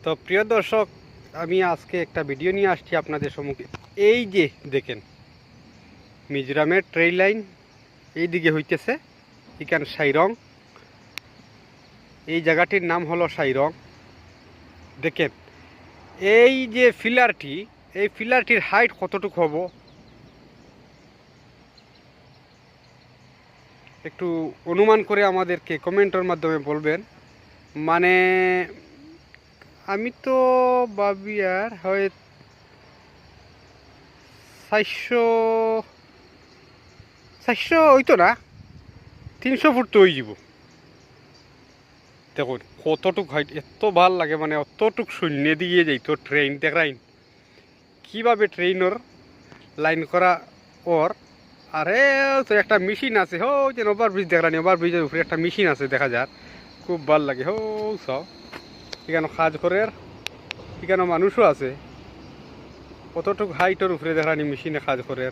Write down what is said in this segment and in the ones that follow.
তো প্রিয় দর্শক, আমি আজকে একটা ভিডিও নিয়ে আসছি আপনাদের সম্মুখে। এই যে দেখেন, মিজোরামের ট্রেন লাইন এই দিকে হইতেছে, এখানে সাইরং। এই জায়গাটির নাম হলো সাইরং। দেখেন এই যে ফিলারটি, এই ফিলারটির হাইট কতটুকু হবো একটু অনুমান করে আমাদেরকে কমেন্টের মাধ্যমে বলবেন। মানে আমি তো ভাবি আর হয় 400 হইতো না, 300 ফুট তো হয়ে যাব। দেখুন কতটুক হাইট, এত ভাল লাগে, মানে অতটুক শূন্য দিয়ে যাইতো ট্রেন। দেখাইন কীভাবে ট্রেনের লাইন করা ওর। আরে তো একটা মেশিন আছে, হো যে ওভারব্রিজ দেখলানি, ওভারব্রিজের উপরে একটা মেশিন আছে দেখা যায়, খুব ভাল লাগে। হো সব এখানে কাজ করে, এখানে মানুষও আছে। কতটুক হাইটের উপরে দেখানি মেশিনে কাজ করে।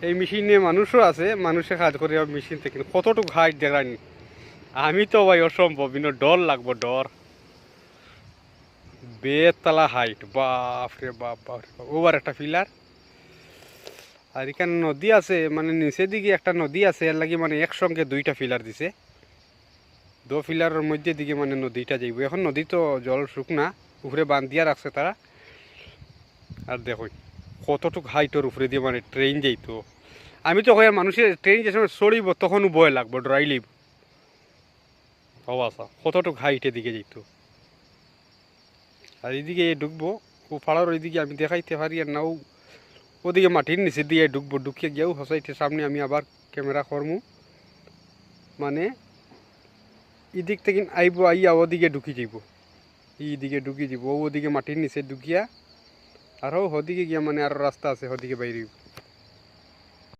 এই মেশিনে মানুষও আছে, মানুষে কাজ করে মেশিন থেকে। কতটুক হাইট দেখানি, আমি তো ভাই অসম্ভব, ডর লাগবো, ডর। বেতলা হাইট, বাপ রে বাপ, বাপ রে বাপ। ওভার একটা ফিলার, আর এখানে নদী আছে, মানে নিচের দিকে একটা নদী আছে, এর লাগে মানে একসঙ্গে দুইটা ফিলার দিছে। দো ফিলারের মধ্যে দিকে মানে নদীটা যাইব। এখন নদী তো জল শুকনা, উপরে বাঁধ দিয়া রাখছে তারা। আর দেখুন কতটুক হাইটের উপরে দিয়ে মানে ট্রেন যাইতো। আমি তো হয় মানুষের ট্রেন যে সময় চড়িব তখনও ভয় লাগবো, ডরাইলিব অবস্থা। কতটুক হাইটের দিকে যেত। আর এইদিকে ঢুকবো, ও পাড়ার ওইদিকে আমি দেখাইতে পারি আর নাও, ওদিকে মাটির নিচে দিয়ে ঢুকবো। ঢুকিয়ে গিয়েও হসাইতে সামনে আমি আবার ক্যামেরা করবো, মানে এদিক থেকে আইব, আইয়া ওদিকে ঢুকি যাব, এইদিকে ঢুকি যাব, ওদিকে মাটির নিচে ঢুকিয়া আরও ওদিকে গিয়া মানে আরও রাস্তা আছে, ওদিকে বাইরে।